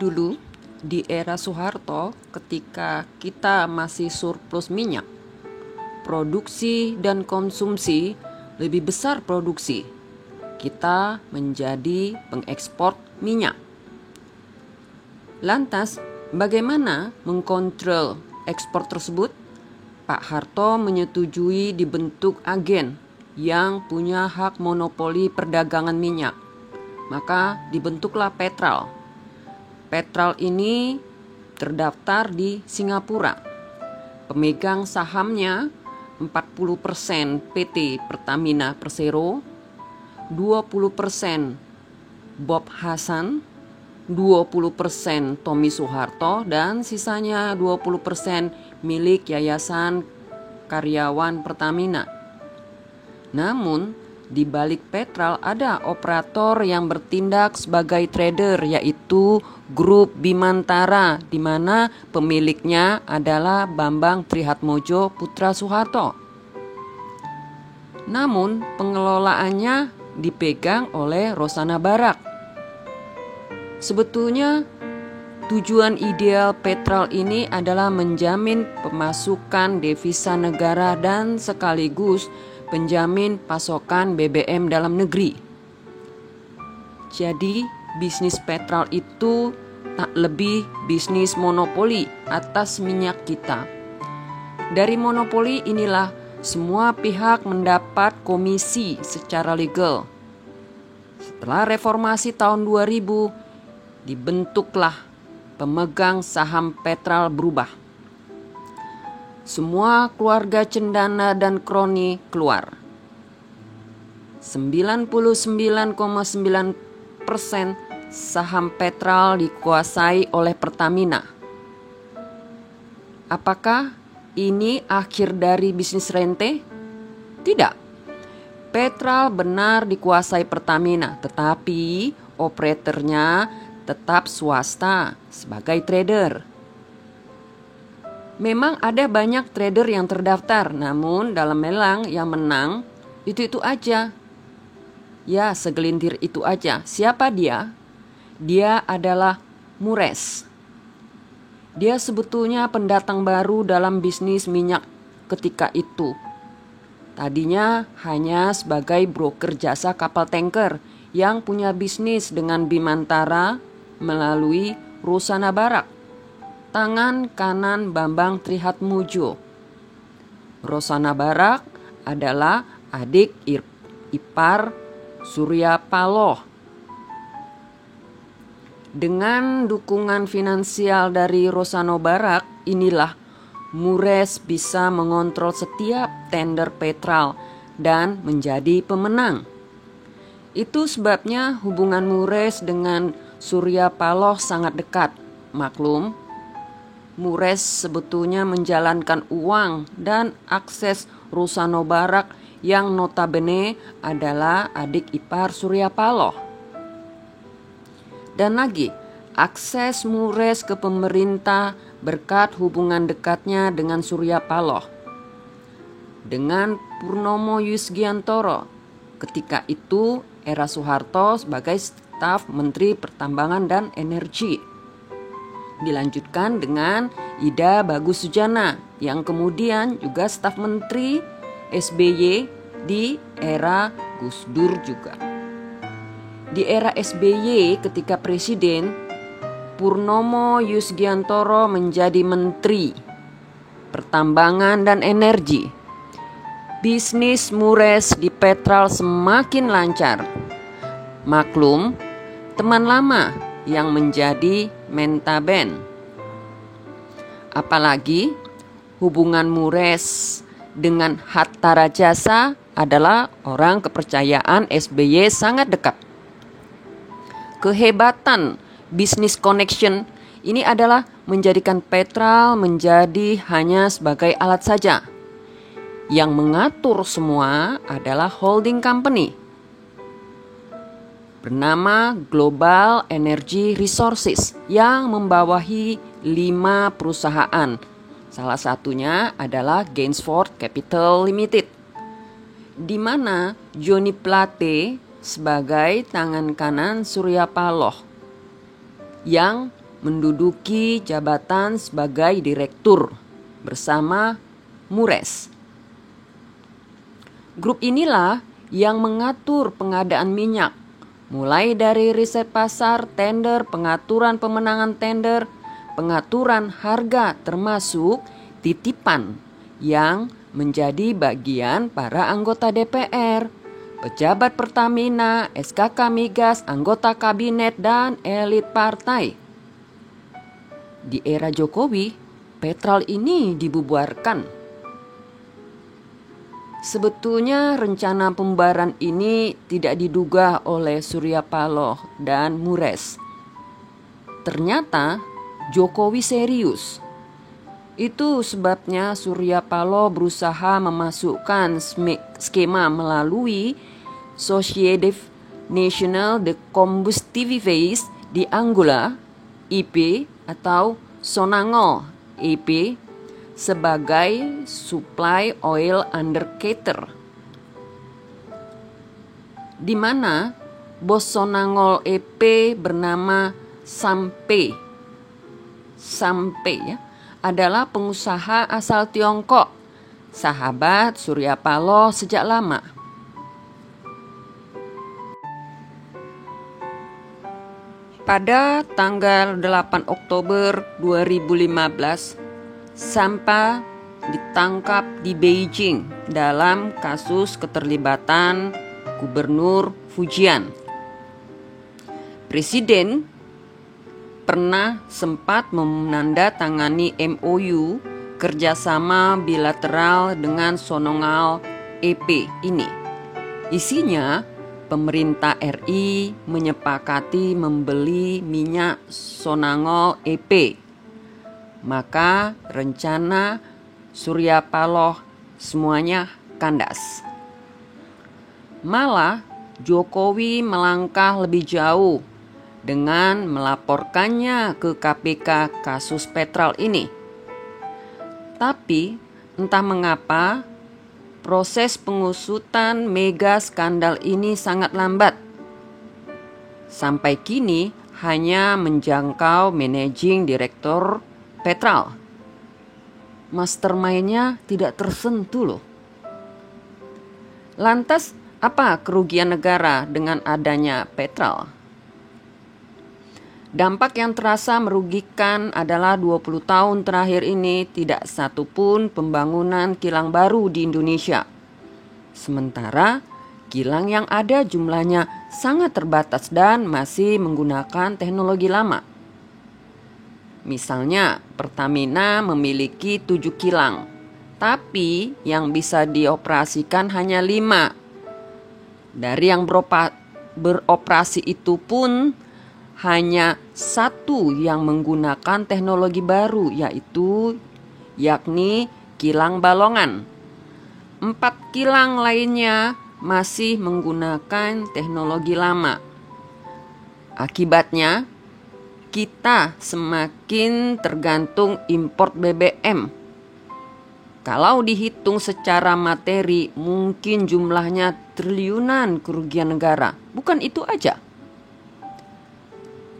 Dulu di era Soeharto, ketika kita masih surplus minyak, produksi dan konsumsi lebih besar produksi. Kita menjadi pengekspor minyak. Lantas, bagaimana mengkontrol ekspor tersebut? Pak Harto menyetujui dibentuk agen yang punya hak monopoli perdagangan minyak. Maka dibentuklah Petral. Petral ini terdaftar di Singapura. Pemegang sahamnya 40% PT Pertamina Persero, 20% Bob Hasan, 20% Tommy Soeharto, dan sisanya 20% milik Yayasan Karyawan Pertamina. Namun, di balik Petral ada operator yang bertindak sebagai trader, yaitu Grup Bimantara, di mana pemiliknya adalah Bambang Trihatmojo Putra Soeharto. Namun, pengelolaannya dipegang oleh Rosana Barak. Sebetulnya, tujuan ideal Petral ini adalah menjamin pemasukan devisa negara dan sekaligus penjamin pasokan BBM dalam negeri. Jadi, bisnis Petral itu tak lebih bisnis monopoli atas minyak kita. Dari monopoli inilah semua pihak mendapat komisi secara legal. Setelah reformasi tahun 2000, dibentuklah pemegang saham Petral berubah. Semua keluarga cendana dan kroni keluar. 99,9% saham Petral dikuasai oleh Pertamina. Apakah ini akhir dari bisnis rente? Tidak. Petral benar dikuasai Pertamina, tetapi operatornya tetap swasta sebagai trader. Memang ada banyak trader yang terdaftar, namun dalam lelang yang menang itu aja. Ya, segelintir itu aja. Siapa dia? Dia adalah Mures. Dia sebetulnya pendatang baru dalam bisnis minyak ketika itu. Tadinya hanya sebagai broker jasa kapal tanker yang punya bisnis dengan Bimantara melalui Rosana Barak, tangan kanan Bambang Trihatmojo. Rosana Barak adalah adik ipar Surya Paloh. Dengan dukungan finansial dari Rosana Barak, inilah Mures bisa mengontrol setiap tender Petral dan menjadi pemenang. Itu sebabnya hubungan Mures dengan Surya Paloh sangat dekat. Maklum, Mures sebetulnya menjalankan uang dan akses Rosana Barak yang notabene adalah adik ipar Surya Paloh. Dan lagi, akses Mures ke pemerintah berkat hubungan dekatnya dengan Surya Paloh. Dengan Purnomo Yusgiantoro, ketika itu era Soeharto sebagai staf Menteri Pertambangan dan Energi. Dilanjutkan dengan Ida Bagus Sujana yang kemudian juga staf Menteri SBY di era Gus Dur juga. Di era SBY ketika Presiden, Purnomo Yusgiantoro menjadi Menteri Pertambangan dan Energi. Bisnis Mures di Petral semakin lancar. Maklum, teman lama yang menjadi mentaben. Apalagi hubungan Mures dengan Hatta Rajasa adalah orang kepercayaan SBY sangat dekat. Kehebatan bisnis connection ini adalah menjadikan Petral menjadi hanya sebagai alat saja. Yang mengatur semua adalah holding company bernama Global Energy Resources yang membawahi 5 perusahaan. Salah satunya adalah Gainsford Capital Limited, di mana Johnny Plate sebagai tangan kanan Surya Paloh yang menduduki jabatan sebagai direktur bersama Mures. Grup inilah yang mengatur pengadaan minyak, mulai dari riset pasar, tender, pengaturan pemenangan tender, pengaturan harga termasuk titipan yang menjadi bagian para anggota DPR, pejabat Pertamina, SKK Migas, anggota kabinet, dan elit partai. Di era Jokowi, Petral ini dibubarkan. Sebetulnya rencana pembubaran ini tidak diduga oleh Surya Paloh dan Mures. Ternyata Jokowi serius. Itu sebabnya Surya Paloh berusaha memasukkan skema melalui Sociedade Nacional de Combustíveis de Angola, IP, atau Sonangol, EP, sebagai supply oil undercutter, di mana bos Sonangol EP bernama Sampe ya, adalah pengusaha asal Tiongkok, sahabat Surya Paloh sejak lama. Pada tanggal 8 Oktober 2015, Sampa ditangkap di Beijing dalam kasus keterlibatan Gubernur Fujian. Presiden pernah sempat menandatangani MOU kerjasama bilateral dengan Sonangol EP ini. Isinya, pemerintah RI menyepakati membeli minyak Sonangol EP. Maka rencana Surya Paloh semuanya kandas. Malah Jokowi melangkah lebih jauh dengan melaporkannya ke KPK kasus Petral ini. Tapi entah mengapa proses pengusutan mega skandal ini sangat lambat. Sampai kini hanya menjangkau managing director Petral. Mastermind-nya tidak tersentuh loh. Lantas apa kerugian negara dengan adanya Petral? Dampak yang terasa merugikan adalah 20 tahun terakhir ini tidak satu pun pembangunan kilang baru di Indonesia. Sementara kilang yang ada jumlahnya sangat terbatas dan masih menggunakan teknologi lama. Misalnya Pertamina memiliki 7 kilang, tapi yang bisa dioperasikan hanya 5. Dari yang beroperasi itu pun hanya 1 yang menggunakan teknologi baru, yakni kilang Balongan. 4 kilang lainnya masih menggunakan teknologi lama. Akibatnya, kita semakin tergantung import BBM. Kalau dihitung secara materi, mungkin jumlahnya triliunan kerugian negara. Bukan itu aja.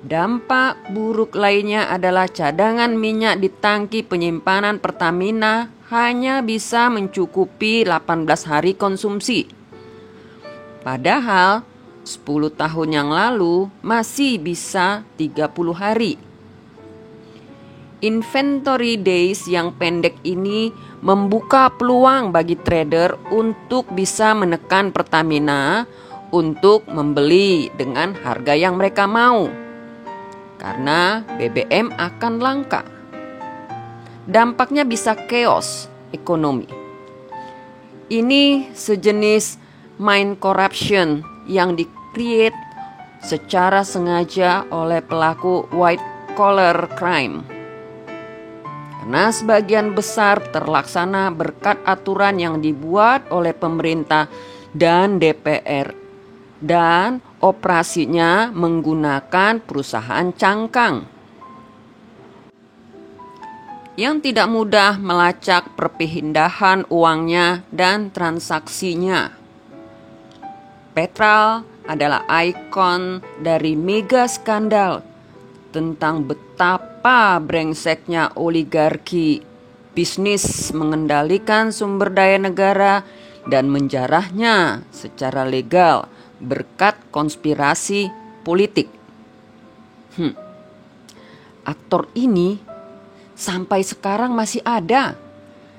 Dampak buruk lainnya adalah cadangan minyak di tangki penyimpanan Pertamina hanya bisa mencukupi 18 hari konsumsi. Padahal 10 tahun yang lalu masih bisa 30 hari. Inventory days yang pendek ini membuka peluang bagi trader untuk bisa menekan Pertamina untuk membeli dengan harga yang mereka mau. Karena BBM akan langka. Dampaknya bisa chaos ekonomi. Ini sejenis mind corruption yang di-create secara sengaja oleh pelaku white collar crime. Karena sebagian besar terlaksana berkat aturan yang dibuat oleh pemerintah dan DPR dan operasinya menggunakan perusahaan cangkang yang tidak mudah melacak perpindahan uangnya dan transaksinya. Petral adalah ikon dari mega skandal tentang betapa brengseknya oligarki bisnis mengendalikan sumber daya negara dan menjarahnya secara legal berkat konspirasi politik. Aktor ini sampai sekarang masih ada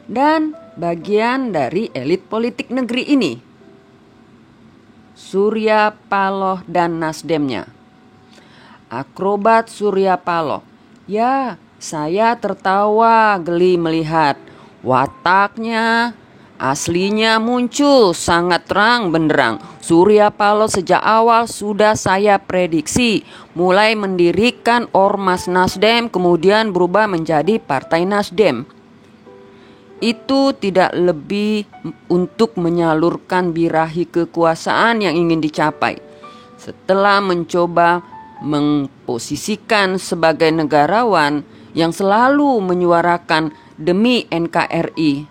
dan bagian dari elit politik negeri ini. Surya Paloh dan Nasdemnya. Akrobat Surya Paloh. Ya, saya tertawa geli melihat wataknya aslinya muncul sangat terang benderang. Surya Paloh sejak awal sudah saya prediksi mulai mendirikan Ormas Nasdem kemudian berubah menjadi Partai Nasdem. Itu tidak lebih untuk menyalurkan birahi kekuasaan yang ingin dicapai. Setelah mencoba memposisikan sebagai negarawan yang selalu menyuarakan demi NKRI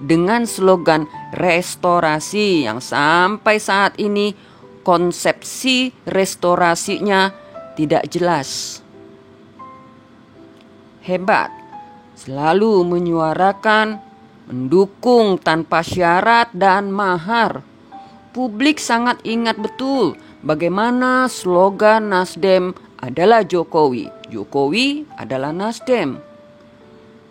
dengan slogan restorasi yang sampai saat ini konsepsi restorasinya tidak jelas. Hebat, selalu menyuarakan mendukung tanpa syarat dan mahar. Publik sangat ingat betul bagaimana slogan Nasdem adalah Jokowi, Jokowi adalah Nasdem.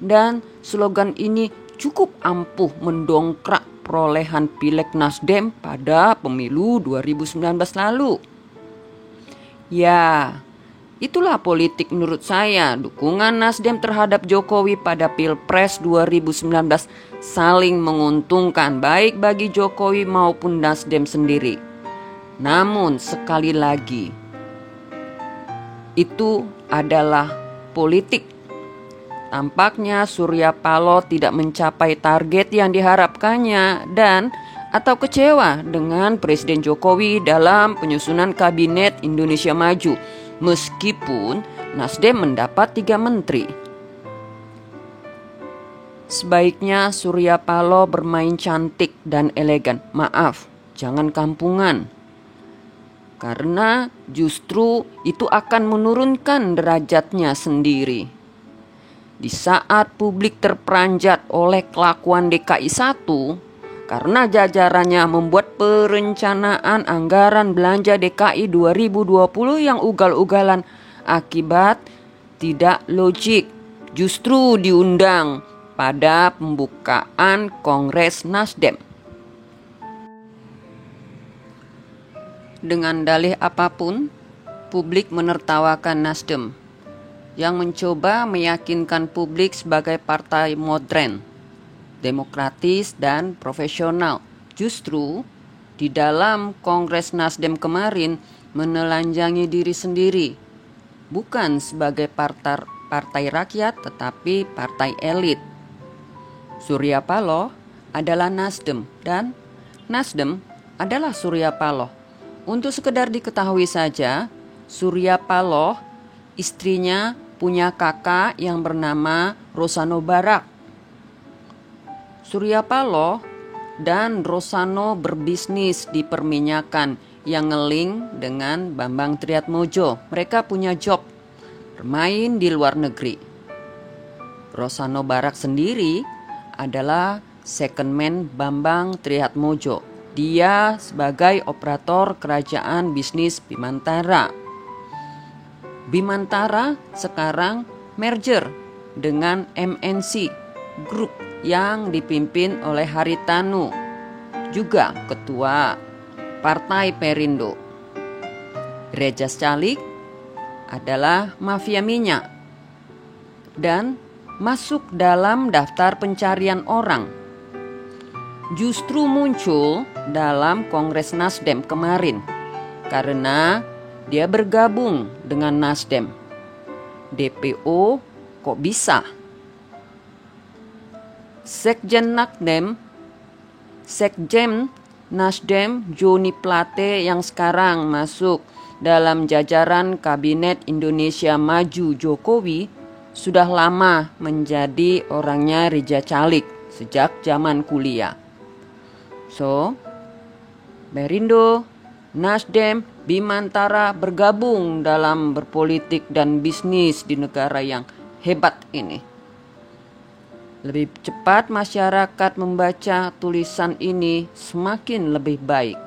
Dan slogan ini cukup ampuh mendongkrak perolehan pileg Nasdem pada pemilu 2019 lalu. Ya, itulah politik menurut saya. Dukungan Nasdem terhadap Jokowi pada Pilpres 2019 saling menguntungkan baik bagi Jokowi maupun Nasdem sendiri. Namun sekali lagi, itu adalah politik. Tampaknya Surya Paloh tidak mencapai target yang diharapkannya dan atau kecewa dengan Presiden Jokowi dalam penyusunan Kabinet Indonesia Maju, meskipun Nasdem mendapat 3 menteri. Sebaiknya Surya Paloh bermain cantik dan elegan. Maaf, jangan kampungan. Karena justru itu akan menurunkan derajatnya sendiri. Di saat publik terperanjat oleh kelakuan DKI 1 karena jajarannya membuat perencanaan anggaran belanja DKI 2020 yang ugal-ugalan akibat tidak logik, justru diundang pada pembukaan Kongres Nasdem. Dengan dalih apapun, publik menertawakan Nasdem yang mencoba meyakinkan publik sebagai partai modern, demokratis dan profesional. Justru di dalam Kongres Nasdem kemarin menelanjangi diri sendiri, bukan sebagai partai rakyat tetapi partai elit. Surya Paloh adalah Nasdem dan Nasdem adalah Surya Paloh. Untuk sekedar diketahui saja, Surya Paloh istrinya punya kakak yang bernama Rosano Barak. Surya Paloh dan Rosano berbisnis di perminyakan yang ngeling dengan Bambang Triatmojo. Mereka punya job bermain di luar negeri. Rosano Barak sendiri adalah second man Bambang Triatmojo. Dia sebagai operator kerajaan bisnis Bimantara. Bimantara sekarang merger dengan MNC Group yang dipimpin oleh Haritanu, juga ketua Partai Perindo. Rejas Calik adalah mafia minyak dan masuk dalam daftar pencarian orang. Justru muncul dalam Kongres Nasdem kemarin karena dia bergabung dengan Nasdem. DPO kok bisa? Sekjen Nasdem Joni Plate yang sekarang masuk dalam jajaran Kabinet Indonesia Maju Jokowi sudah lama menjadi orangnya Reja Calik sejak zaman kuliah. So, Perindo, Nasdem, Bimantara bergabung dalam berpolitik dan bisnis di negara yang hebat ini. Lebih cepat masyarakat membaca tulisan ini, semakin lebih baik.